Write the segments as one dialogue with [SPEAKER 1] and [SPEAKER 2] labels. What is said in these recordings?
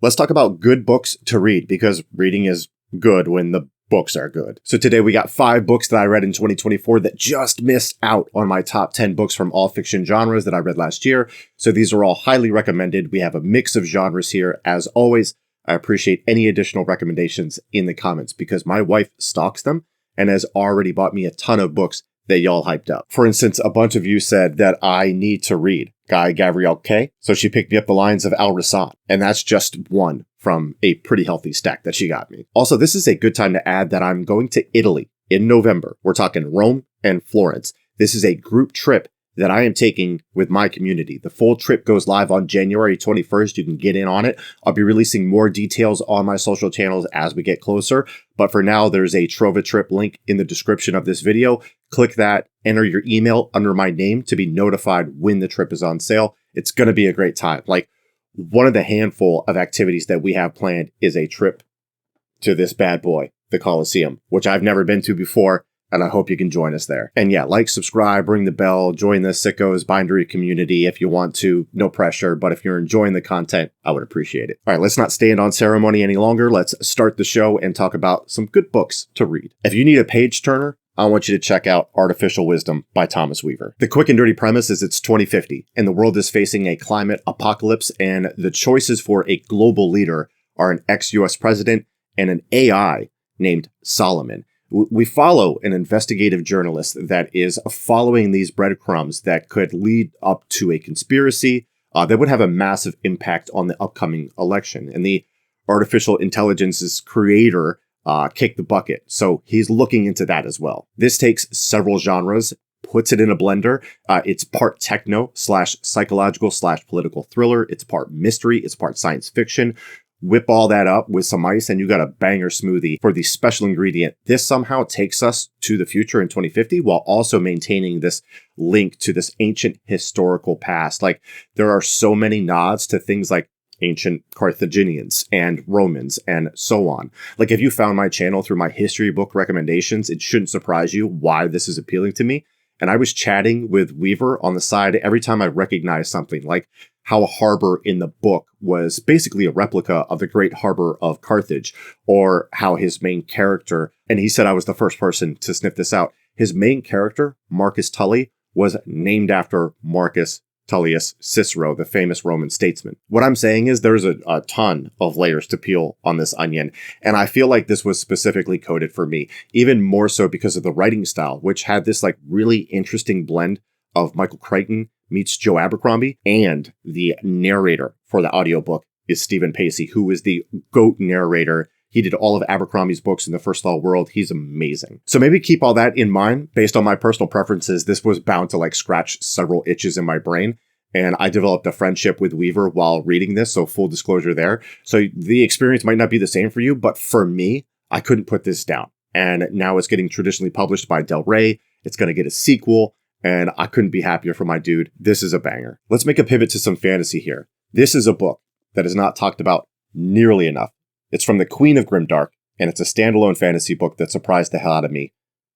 [SPEAKER 1] Let's talk about good books to read, because reading is good when the books are good. So today we got 5 books that I read in 2024 that just missed out on my top 10 books from all fiction genres that I read last year. So these are all highly recommended. We have a mix of genres here. As always, I appreciate any additional recommendations in the comments because my wife stalks them and has already bought me a ton of books that y'all hyped up. For instance, a bunch of you said that I need to read Guy Gavriel Kay, so she picked me up The Lions of Al Rassan, and that's just one from a pretty healthy stack that she got me. Also, this is a good time to add that I'm going to Italy in November. We're talking Rome and Florence. This is a group trip that I am taking with my community. The full trip goes live on January 21st. You can get in on it. I'll be releasing more details on my social channels as we get closer. But for now, there's a Trova Trip link in the description of this video. Click that, enter your email under my name to be notified when the trip is on sale. It's going to be a great time. Like, one of the handful of activities that we have planned is a trip to this bad boy, the Coliseum, which I've never been to before. And I hope you can join us there. And yeah, like, subscribe, ring the bell, join the Sickos Bindery community if you want to. No pressure, but if you're enjoying the content, I would appreciate it. All right, let's not stand on ceremony any longer. Let's start the show and talk about some good books to read. If you need a page turner, I want you to check out Artificial Wisdom by Thomas Weaver. The quick and dirty premise is it's 2050, and the world is facing a climate apocalypse, and the choices for a global leader are an ex-US president and an AI named Solomon. We follow an investigative journalist that is following these breadcrumbs that could lead up to a conspiracy that would have a massive impact on the upcoming election. And the artificial intelligence's creator kicked the bucket. So he's looking into that as well. This takes several genres, puts it in a blender. It's part techno / psychological / political thriller. It's part mystery. It's part science fiction. Whip all that up with some ice and you got a banger smoothie for the special ingredient. This somehow takes us to the future in 2050 while also maintaining this link to this ancient historical past. Like, there are so many nods to things like ancient Carthaginians and Romans and so on. Like, if you found my channel through my history book recommendations, it shouldn't surprise you why this is appealing to me. And I was chatting with Weaver on the side every time I recognized something, like how a harbor in the book was basically a replica of the great harbor of Carthage, or how his main character, and he said I was the first person to sniff this out, his main character, Marcus Tully, was named after Marcus Tullius Cicero, the famous Roman statesman. What I'm saying is there's a ton of layers to peel on this onion, and I feel like this was specifically coded for me, even more so because of the writing style, which had this like really interesting blend of Michael Crichton meets Joe Abercrombie, and the narrator for the audiobook is Stephen Pacey, who is the GOAT narrator. He did all of Abercrombie's books in the First Law world. He's amazing. So maybe keep all that in mind. Based on my personal preferences, this was bound to like scratch several itches in my brain. And I developed a friendship with Weaver while reading this, so full disclosure there. So the experience might not be the same for you, but for me, I couldn't put this down. And now it's getting traditionally published by Del Rey. It's going to get a sequel, and I couldn't be happier for my dude. This is a banger. Let's make a pivot to some fantasy here. This is a book that is not talked about nearly enough. It's from the Queen of Grimdark, and it's a standalone fantasy book that surprised the hell out of me.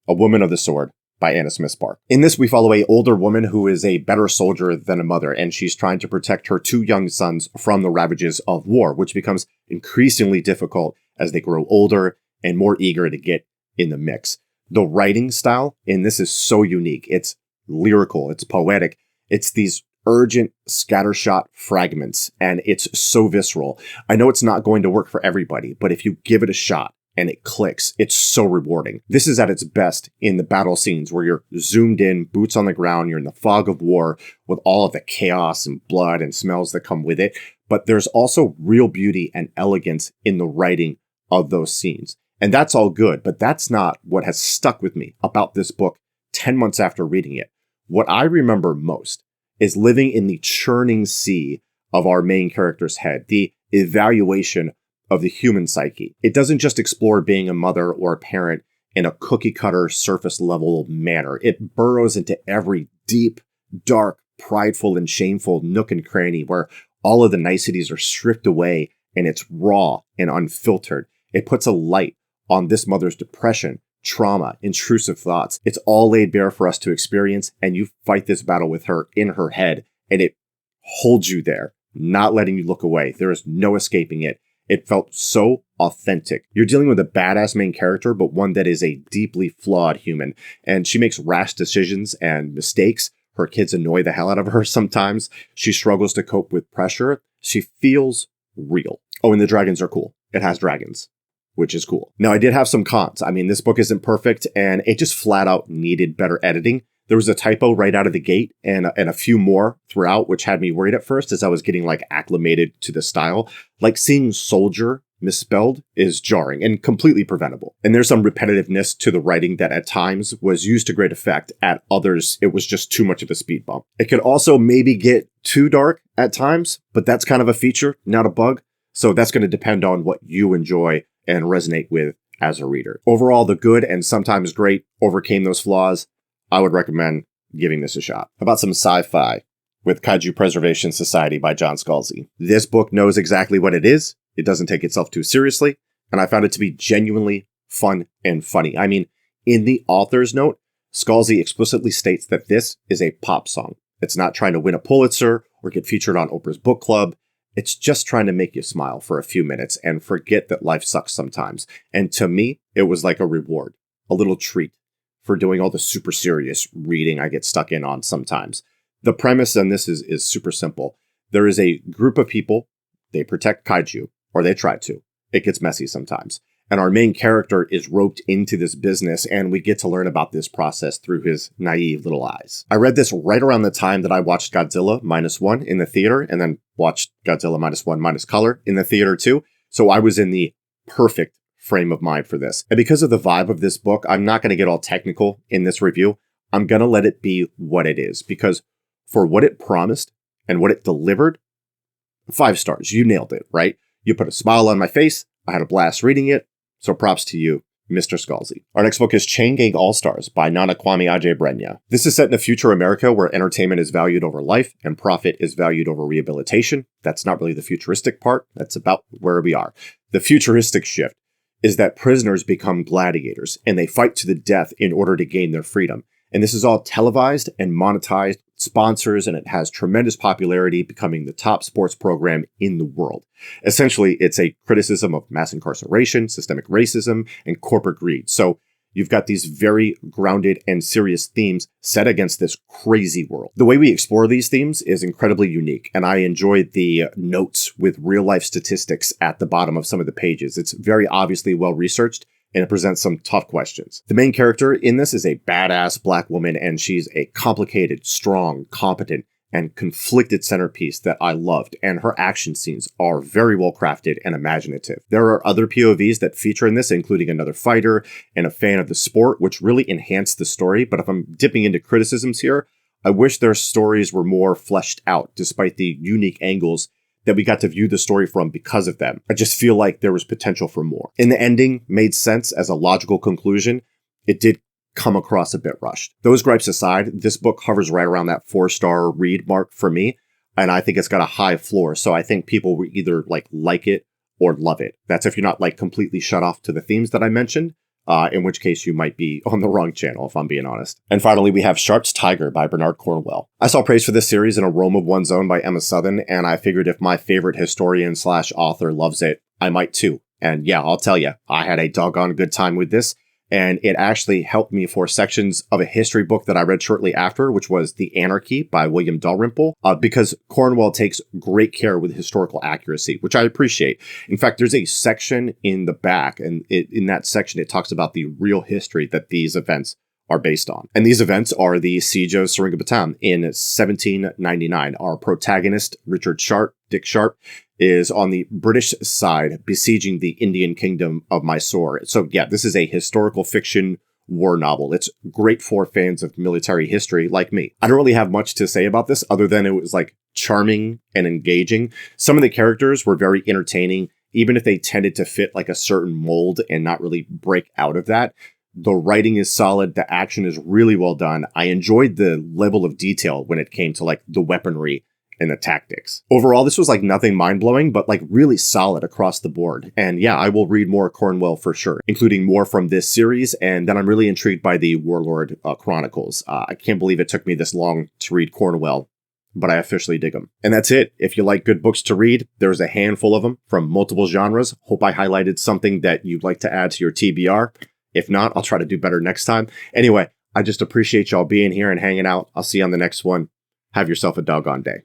[SPEAKER 1] A Woman of the Sword by Anna Smith Spark. In this, we follow an older woman who is a better soldier than a mother, and she's trying to protect her 2 young sons from the ravages of war, which becomes increasingly difficult as they grow older and more eager to get in the mix. The writing style in this is so unique. It's lyrical, it's poetic, it's these urgent scattershot fragments, and it's so visceral. I know it's not going to work for everybody, but if you give it a shot and it clicks, it's so rewarding. This is at its best in the battle scenes where you're zoomed in, boots on the ground, you're in the fog of war with all of the chaos and blood and smells that come with it. But there's also real beauty and elegance in the writing of those scenes. And that's all good, but that's not what has stuck with me about this book 10 months after reading it. What I remember most is living in the churning sea of our main character's head, the evaluation of the human psyche. It doesn't just explore being a mother or a parent in a cookie-cutter, surface-level manner. It burrows into every deep, dark, prideful, and shameful nook and cranny where all of the niceties are stripped away and it's raw and unfiltered. It puts a light on this mother's depression, trauma, intrusive thoughts. It's all laid bare for us to experience, and you fight this battle with her in her head, and it holds you there not letting you look away. There is no escaping it. It felt so authentic. You're dealing with a badass main character, but one that is a deeply flawed human. And she makes rash decisions and mistakes. Her kids annoy the hell out of her sometimes. She struggles to cope with pressure. She feels real. Oh, and the dragons are cool. It has dragons, which is cool. Now, I did have some cons. I mean, this book isn't perfect, and it just flat out needed better editing. There was a typo right out of the gate and a few more throughout, which had me worried at first as I was getting like acclimated to the style. Like seeing soldier misspelled is jarring and completely preventable. And there's some repetitiveness to the writing that at times was used to great effect. At others, it was just too much of a speed bump. It could also maybe get too dark at times, but that's kind of a feature, not a bug. So that's going to depend on what you enjoy and resonate with as a reader. Overall, the good and sometimes great overcame those flaws. I would recommend giving this a shot. How about some sci-fi with Kaiju Preservation Society by John Scalzi? This book knows exactly what it is. It doesn't take itself too seriously, and I found it to be genuinely fun and funny. I mean, in the author's note, Scalzi explicitly states that this is a pop song. It's not trying to win a Pulitzer or get featured on Oprah's book club. It's just trying to make you smile for a few minutes and forget that life sucks sometimes. And to me, it was like a reward, a little treat for doing all the super serious reading I get stuck in on sometimes. The premise on this is super simple. There is a group of people, they protect kaiju, or they try to. It gets messy sometimes. And our main character is roped into this business, and we get to learn about this process through his naive little eyes. I read this right around the time that I watched Godzilla -1 in the theater, and then watched Godzilla -1 Color in the theater too. So I was in the perfect frame of mind for this. And because of the vibe of this book, I'm not going to get all technical in this review. I'm going to let it be what it is, because for what it promised and what it delivered, 5 stars. You nailed it, right? You put a smile on my face. I had a blast reading it. So props to you, Mr. Scalzi. Our next book is Chain Gang All-Stars by Nana Kwame Adjei-Brenyah. This is set in a future America where entertainment is valued over life and profit is valued over rehabilitation. That's not really the futuristic part. That's about where we are. The futuristic shift is that prisoners become gladiators and they fight to the death in order to gain their freedom. And this is all televised and monetized, sponsors, and it has tremendous popularity, becoming the top sports program in the world. Essentially, it's a criticism of mass incarceration, systemic racism, and corporate greed. So you've got these very grounded and serious themes set against this crazy world. The way we explore these themes is incredibly unique, and I enjoyed the notes with real-life statistics at the bottom of some of the pages. It's very obviously well-researched, and it presents some tough questions. The main character in this is a badass black woman, and she's a complicated, strong, competent, and conflicted centerpiece that I loved, and her action scenes are very well crafted and imaginative. There are other POVs that feature in this, including another fighter and a fan of the sport, which really enhance the story, but if I'm dipping into criticisms here, I wish their stories were more fleshed out, despite the unique angles that we got to view the story from because of them. I just feel like there was potential for more. And the ending made sense as a logical conclusion. It did come across a bit rushed. Those gripes aside, this book hovers right around that 4-star read mark for me, and I think it's got a high floor, so I think people will either like it or love it. That's if you're not completely shut off to the themes that I mentioned, in which case you might be on the wrong channel, if I'm being honest. And finally, we have Sharpe's Tiger by Bernard Cornwell. I saw praise for this series in A Rome of One's Own by Emma Southon, and I figured if my favorite historian/author loves it, I might too. And yeah, I'll tell you, I had a doggone good time with this, and it actually helped me for sections of a history book that I read shortly after, which was The Anarchy by William Dalrymple, because Cornwell takes great care with historical accuracy, which I appreciate. In fact, there's a section in the back, and in that section, it talks about the real history that these events are based on. And these events are the Siege of Seringapatam in 1799. Our protagonist, Dick Sharpe, is on the British side besieging the Indian kingdom of Mysore. So yeah, this is a historical fiction war novel. It's great for fans of military history like me. I don't really have much to say about this other than it was charming and engaging. Some of the characters were very entertaining, even if they tended to fit a certain mold and not really break out of that. The writing is solid. The action is really well done. I enjoyed the level of detail when it came to the weaponry and the tactics. Overall, this was nothing mind-blowing, but really solid across the board. And yeah, I will read more Cornwell for sure, including more from this series. And then I'm really intrigued by the Warlord Chronicles. I can't believe it took me this long to read Cornwell. but I officially dig them. And that's it. If you like good books to read, there's a handful of them from multiple genres. Hope I highlighted something that you'd like to add to your TBR. If not, I'll try to do better next time. Anyway, I just appreciate y'all being here and hanging out. I'll see you on the next one. Have yourself a doggone day.